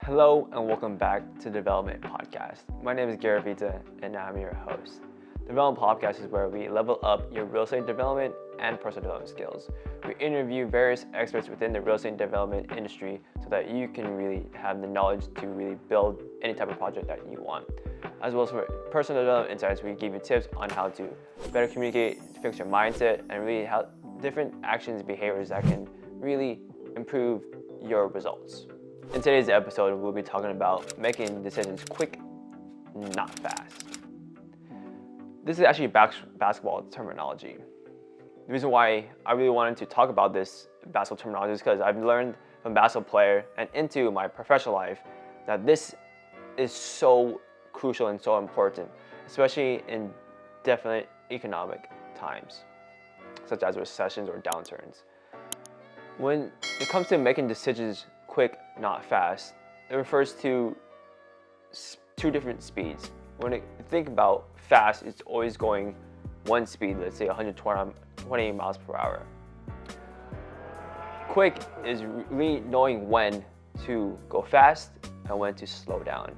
Hello and welcome back to DevelUPment Podcast. My name is Garrett Vita and I'm your host. DevelUPment Podcast is where we level up your real estate development and personal development skills. We interview various experts within the real estate development industry so that you can really have the knowledge to really build any type of project that you want. As well as for personal development insights, we give you tips on how to better communicate, fix your mindset, and really how different actions, behaviors that can really improve your results. In today's episode, we'll be talking about making decisions quick, not fast. This is actually basketball terminology. The reason why I really wanted to talk about this basketball terminology is because I've learned from basketball player and into my professional life that this is so crucial and so important, especially in definite economic times, such as recessions or downturns. When it comes to making decisions quick, not fast, it refers to two different speeds. When you think about fast, it's always going one speed, let's say 120 miles per hour. Quick is really knowing when to go fast and when to slow down.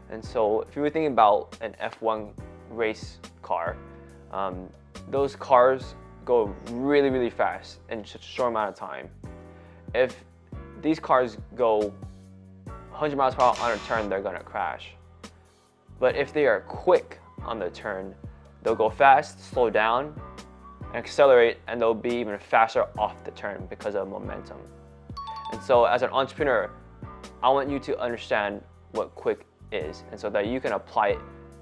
And so if you were thinking about an F1 race car, those cars go really, really fast in such a short amount of time. If these cars go 100 miles per hour on a turn, they're gonna crash. But if they are quick on the turn, they'll go fast, slow down, and accelerate, and they'll be even faster off the turn because of momentum. And so as an entrepreneur, I want you to understand what quick is, and so that you can apply it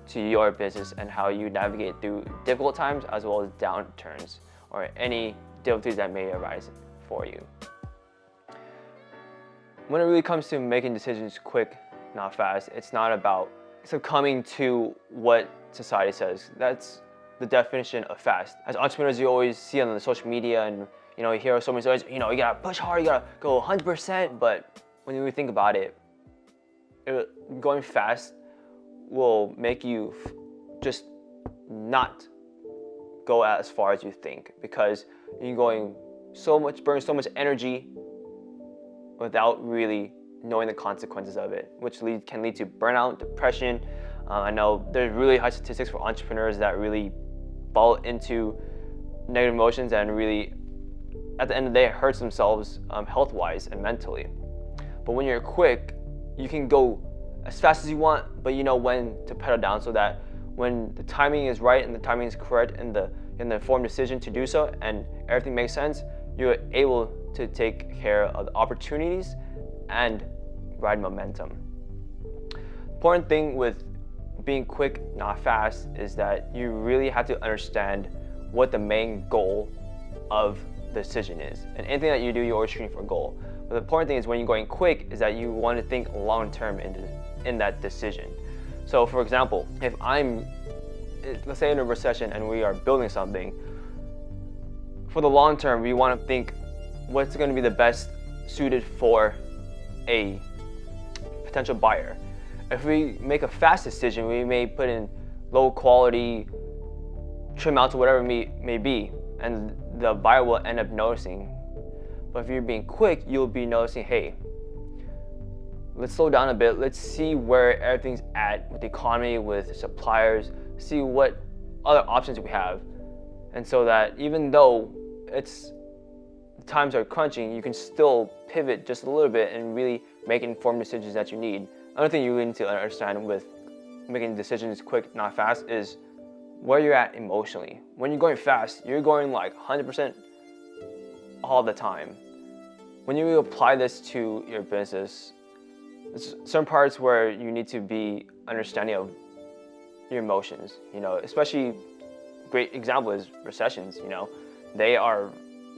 to your business and how you navigate through difficult times as well as downturns or any difficulties that may arise for you. When it really comes to making decisions quick, not fast, it's not about succumbing to what society says. That's the definition of fast. As entrepreneurs, you always see on the social media and you hear so many stories, you gotta push hard, you gotta go 100%, but when you think about it, going fast will make you just not go as far as you think, because you're going burn so much energy without really knowing the consequences of it, which can lead to burnout, depression. I know there's really high statistics for entrepreneurs that really fall into negative emotions and really, at the end of the day, hurts themselves health-wise and mentally. But when you're quick, you can go as fast as you want, but you know when to pedal down, so that when the timing is right and the timing is correct and the informed decision to do so and everything makes sense, you're able to take care of the opportunities and ride momentum. The important thing with being quick, not fast, is that you really have to understand what the main goal of the decision is. And anything that you do, you're always shooting for a goal. But the important thing is when you're going quick is that you want to think long-term in that decision. So for example, if let's say in a recession and we are building something, for the long term, we want to think what's going to be the best suited for a potential buyer. If we make a fast decision, we may put in low quality trim outs or whatever it may be, and the buyer will end up noticing. But if you're being quick, you'll be noticing, hey, let's slow down a bit. Let's see where everything's at with the economy, with suppliers, see what other options we have. And so that even though times are crunching, you can still pivot just a little bit and really make informed decisions that you need. Another thing you need to understand with making decisions quick, not fast, is where you're at emotionally. When you're going fast, you're going like 100% all the time. When you apply this to your business, there's some parts where you need to be understanding of your emotions. Especially great example is recessions. They are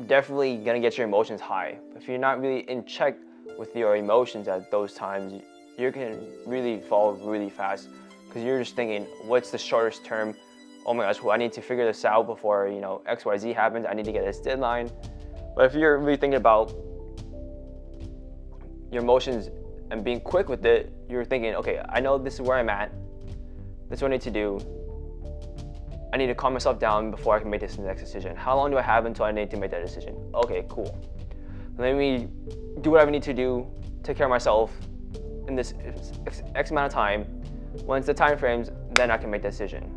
definitely gonna get your emotions high. If you're not really in check with your emotions at those times, you can really fall really fast, because you're just thinking, what's the shortest term? Oh my gosh, well, I need to figure this out before XYZ happens. I need to get this deadline. But if you're really thinking about your emotions and being quick with it, you're thinking, okay, I know this is where I'm at. This is what I need to do. I need to calm myself down before I can make this next decision. How long do I have until I need to make that decision? Okay, cool. Let me do whatever I need to do, take care of myself, in this X amount of time. Once the time frames, then I can make the decision.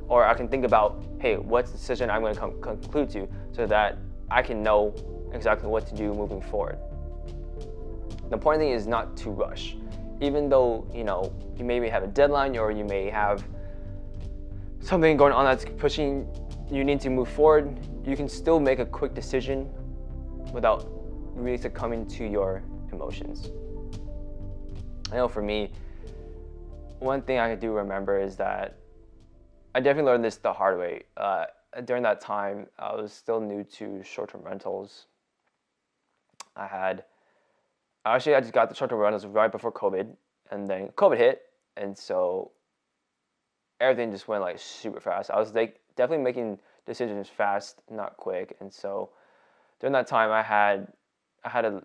Or I can think about, hey, what's the decision I'm going to conclude to, so that I can know exactly what to do moving forward. The important thing is not to rush. Even though, you maybe have a deadline, or you may have something going on that's pushing you need to move forward, you can still make a quick decision without really succumbing to your emotions. I know for me, one thing I do remember is that I definitely learned this the hard way. During that time, I was still new to short-term rentals. I just got the short-term rentals right before COVID, and then COVID hit, and so everything just went like super fast. I was definitely making decisions fast, not quick, and so during that time, I had a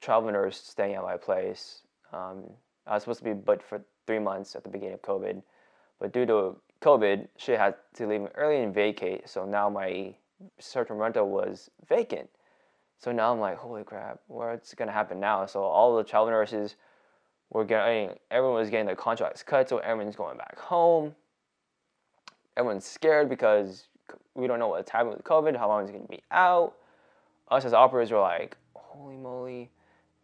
travel nurse staying at my place. I was supposed to be booked for 3 months at the beginning of COVID, but due to COVID, she had to leave early and vacate, so now my short-term rental was vacant. So now I'm like, holy crap, what's gonna happen now? So all the travel nurses everyone was getting their contracts cut, so everyone's going back home. Everyone's scared because we don't know what's happening with COVID, how long it's gonna be out. Us as operators were like, holy moly.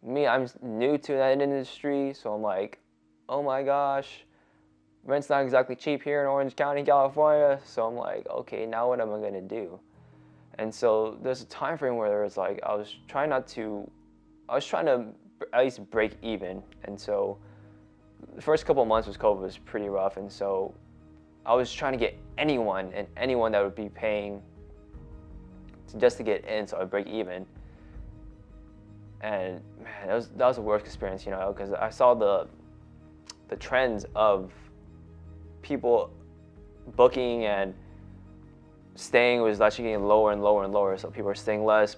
I'm new to that industry, so I'm like, oh my gosh, rent's not exactly cheap here in Orange County, California. So I'm like, okay, now what am I gonna do? And so there's a time frame where it's like I was trying to at least break even. And so the first couple of months with COVID was pretty rough, and so I was trying to get anyone that would be paying just to get in, so I'd break even. And man, that was the worst experience, because I saw the trends of people booking and staying was actually getting lower and lower and lower. So people were staying less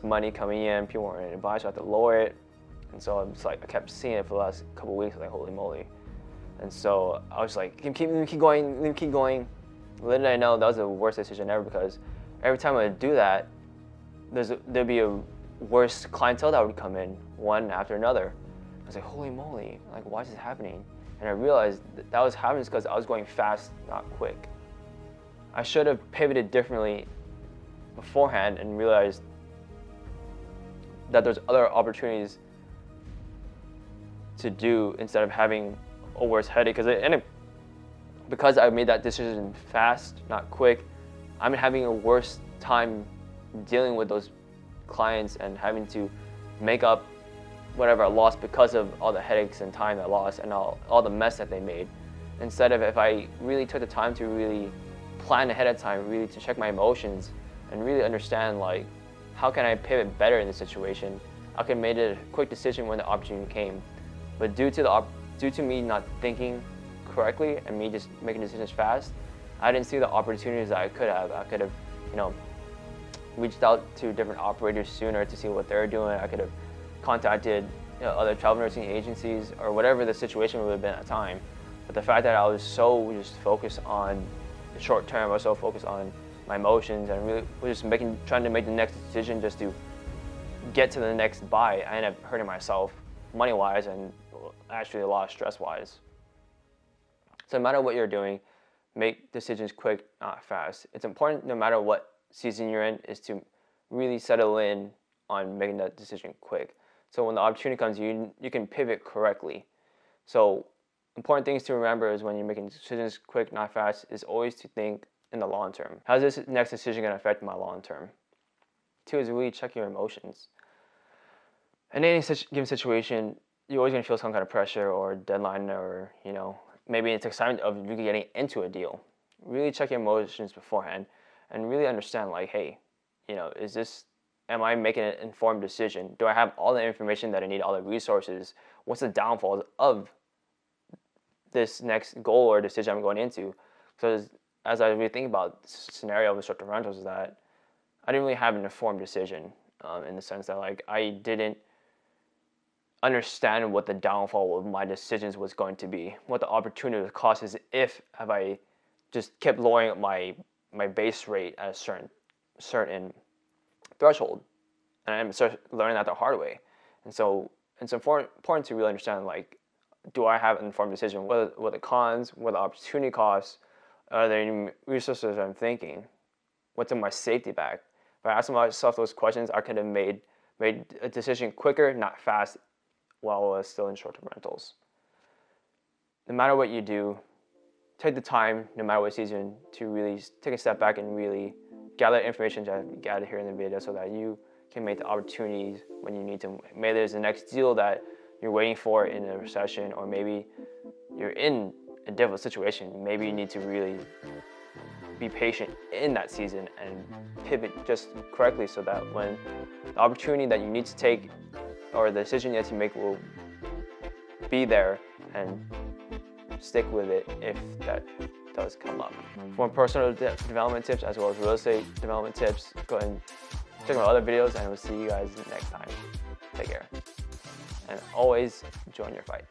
money coming in, people weren't advised, so I had to lower it. And so I kept seeing it for the last couple of weeks, like holy moly. And so I was like, keep going. Little did I know that was the worst decision ever, because every time I would do that, there'd be a worse clientele that would come in, one after another. I was like, holy moly, like why is this happening? And I realized that was happening because I was going fast, not quick. I should have pivoted differently beforehand and realized that there's other opportunities to do instead of having a worse headache. Because I made that decision fast, not quick, I'm having a worse time dealing with those clients and having to make up whatever I lost because of all the headaches and time I lost and all the mess that they made. Instead of if I really took the time to really plan ahead of time, really to check my emotions and really understand like how can I pivot better in this situation, I could have made a quick decision when the opportunity came. But due to me not thinking correctly and me just making decisions fast, I didn't see the opportunities that I could have. I could have, reached out to different operators sooner to see what they're doing. I could have contacted other travel nursing agencies or whatever the situation would have been at the time. But the fact that I was so just focused on the short term, I was so focused on my emotions and really was just trying to make the next decision just to get to the next buy, I ended up hurting myself money-wise and actually a lot of stress-wise. So no matter what you're doing, make decisions quick, not fast. It's important no matter what season you're in is to really settle in on making that decision quick. So when the opportunity comes, you can pivot correctly. So important things to remember is when you're making decisions quick, not fast, is always to think in the long term. How's this next decision going to affect my long term? 2 is really check your emotions. In any given situation, you're always going to feel some kind of pressure or deadline or, maybe it's excitement of you getting into a deal. Really check your emotions beforehand and really understand like, hey, am I making an informed decision? Do I have all the information that I need, all the resources? What's the downfalls of this next goal or decision I'm going into? Because as I really think about the scenario of the short-term rentals is that I didn't really have an informed decision in the sense that like I didn't understand what the downfall of my decisions was going to be, what the opportunity cost is if I just kept lowering my base rate at a certain threshold. And I started learning that the hard way. And so it's important to really understand, like, do I have an informed decision? What are the cons? What are the opportunity costs? Are there any resources I'm thinking? What's in my safety bag? If I ask myself those questions, I could have made a decision quicker, not fast, while I was still in short-term rentals. No matter what you do, take the time, no matter what season, to really take a step back and really gather information that you gathered here in the video so that you can make the opportunities when you need to. Maybe there's the next deal that you're waiting for in a recession, or maybe you're in a difficult situation. Maybe you need to really be patient in that season and pivot just correctly so that when the opportunity that you need to take or the decision you have to make will be there, and stick with it if that does come up. For more personal development tips as well as real estate development tips, go ahead and check my other videos, and we'll see you guys next time. Take care. And always join your fight.